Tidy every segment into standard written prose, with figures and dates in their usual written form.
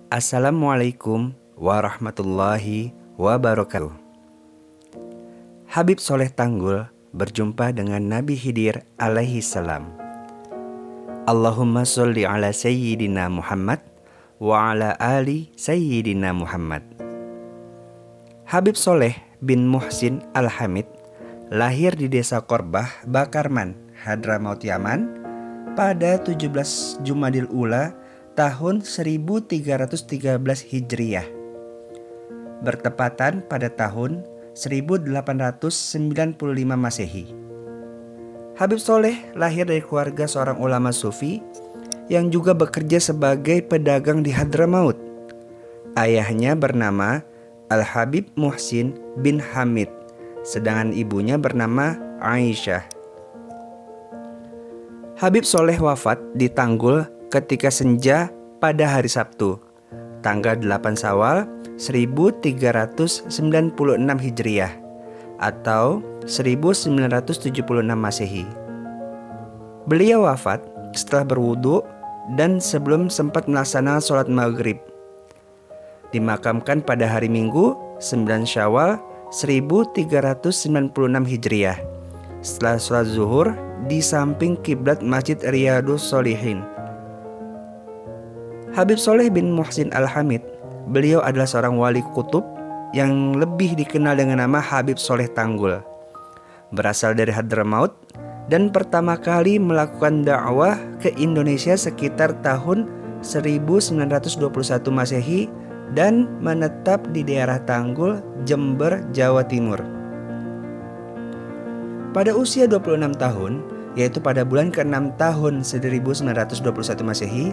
Assalamualaikum warahmatullahi wabarakatuh. Habib Soleh Tanggul berjumpa dengan Nabi Khidir alaihi salam. Allahumma sholli ala sayyidina Muhammad wa ala ali sayyidina Muhammad. Habib Soleh bin Muhsin Al-Hamid lahir di desa Korbah, Bakarman, Hadramaut, Yaman pada 17 Jumadil Ula tahun 1313 Hijriah, bertepatan pada tahun 1895 Masehi. Habib Soleh lahir dari keluarga seorang ulama sufi yang juga bekerja sebagai pedagang di Hadramaut. Ayahnya bernama Al-Habib Muhsin bin Hamid, sedangkan ibunya bernama Aisyah. Habib Soleh wafat di Tanggul ketika senja pada hari Sabtu, tanggal 8 Syawal 1396 Hijriah atau 1976 Masehi. Beliau wafat setelah berwudu dan sebelum sempat melaksanakan sholat maghrib. Dimakamkan pada hari Minggu 9 Syawal 1396 Hijriah setelah sholat zuhur di samping kiblat Masjid Riyadus Sholihin. Habib Soleh bin Muhsin Al-Hamid, beliau adalah seorang wali kutub yang lebih dikenal dengan nama Habib Soleh Tanggul. Berasal dari Hadramaut dan pertama kali melakukan dakwah ke Indonesia sekitar tahun 1921 Masehi dan menetap di daerah Tanggul, Jember, Jawa Timur. Pada usia 26 tahun, yaitu pada bulan ke-6 tahun 1921 Masehi,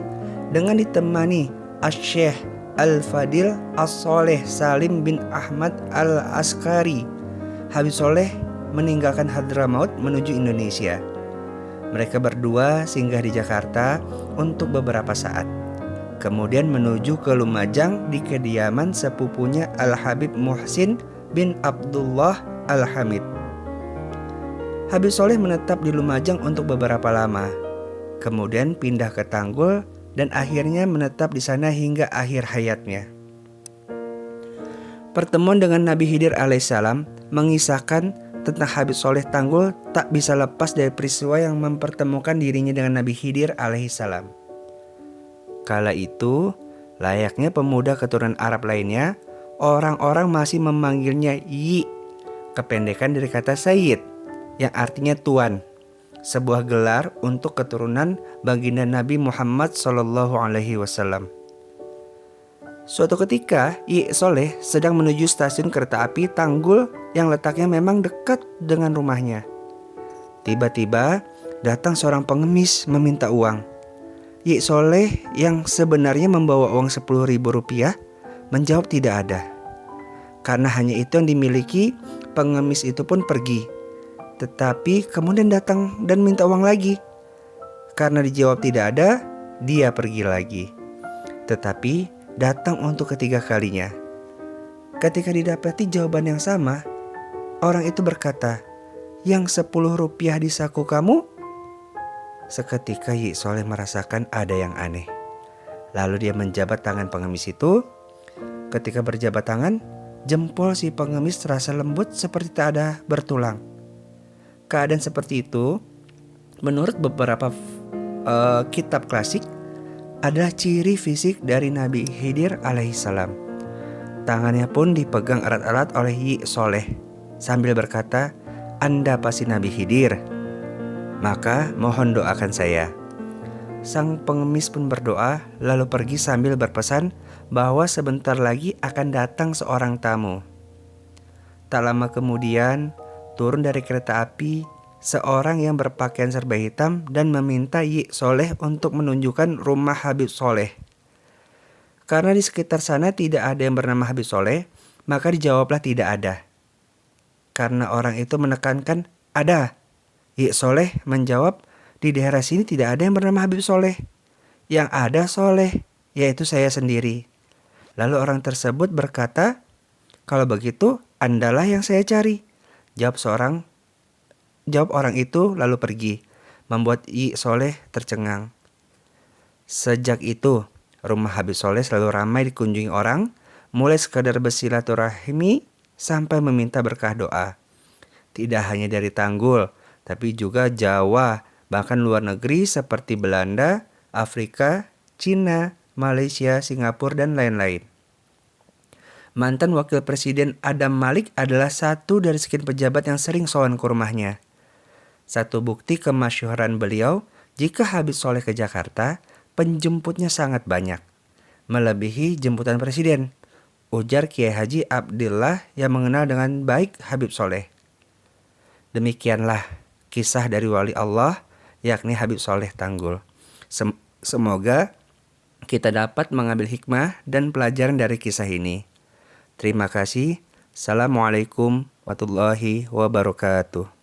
dengan ditemani Asy-Syaikh Al-Fadil As-Soleh Salim bin Ahmad Al-Askari, Habib Soleh meninggalkan Hadramaut menuju Indonesia. Mereka berdua singgah di Jakarta untuk beberapa saat, kemudian menuju ke Lumajang di kediaman sepupunya Al-Habib Muhsin bin Abdullah Al-Hamid. Habib Soleh menetap di Lumajang untuk beberapa lama, kemudian pindah ke Tanggul dan akhirnya menetap di sana hingga akhir hayatnya. Pertemuan dengan Nabi Khidir alaihissalam mengisahkan tentang Habib Soleh Tanggul tak bisa lepas dari peristiwa yang mempertemukan dirinya dengan Nabi Khidir alaihissalam. Kala itu, layaknya pemuda keturunan Arab lainnya, orang-orang masih memanggilnya Yi, kependekan dari kata Sayyid, yang artinya tuan, sebuah gelar untuk keturunan baginda Nabi Muhammad SAW. Suatu ketika, Yi Soleh sedang menuju stasiun kereta api Tanggul yang letaknya memang dekat dengan rumahnya. Tiba-tiba datang seorang pengemis meminta uang. Yi Soleh yang sebenarnya membawa uang Rp10.000 menjawab tidak ada. Karena hanya itu yang dimiliki, pengemis itu pun pergi. Tetapi kemudian datang dan minta uang lagi. Karena dijawab tidak ada, dia pergi lagi. Tetapi datang untuk ketiga kalinya. Ketika didapati jawaban yang sama, orang itu berkata, "Yang Rp10 di saku kamu?" Seketika Yi Soleh merasakan ada yang aneh. Lalu dia menjabat tangan pengemis itu. Ketika berjabat tangan, jempol si pengemis terasa lembut seperti tak ada bertulang. Keadaan seperti itu, menurut beberapa kitab klasik, adalah ciri fisik dari Nabi Khidir alaihissalam. Tangannya pun dipegang erat-erat oleh Yi Soleh sambil berkata, "Anda pasti Nabi Khidir, maka mohon doakan saya." Sang pengemis pun berdoa lalu pergi sambil berpesan bahwa sebentar lagi akan datang seorang tamu. Tak lama kemudian, turun dari kereta api seorang yang berpakaian serba hitam dan meminta Yi Soleh untuk menunjukkan rumah Habib Soleh. Karena di sekitar sana tidak ada yang bernama Habib Soleh, maka dijawablah tidak ada. Karena orang itu menekankan ada, Yi Soleh menjawab, di daerah sini tidak ada yang bernama Habib Soleh. Yang ada Soleh, yaitu saya sendiri. Lalu orang tersebut berkata, "Kalau begitu, Andalah yang saya cari." Jawab orang itu lalu pergi, membuat Yi Soleh tercengang. Sejak itu, Rumah Habib Soleh selalu ramai dikunjungi orang, mulai sekadar bersilaturahmi sampai meminta berkah doa. Tidak hanya dari Tanggul, tapi juga Jawa, bahkan luar negeri seperti Belanda, Afrika, Cina, Malaysia, Singapura, dan lain-lain. Mantan Wakil Presiden Adam Malik adalah satu dari sekian pejabat yang sering sowan ke rumahnya. Satu bukti kemasyhuran beliau, jika Habib Soleh ke Jakarta, penjemputnya sangat banyak, melebihi jemputan presiden, ujar Kiai Haji Abdillah yang mengenal dengan baik Habib Soleh. Demikianlah kisah dari wali Allah, yakni Habib Soleh Tanggul. Semoga kita dapat mengambil hikmah dan pelajaran dari kisah ini. Terima kasih. Assalamualaikum warahmatullahi wabarakatuh.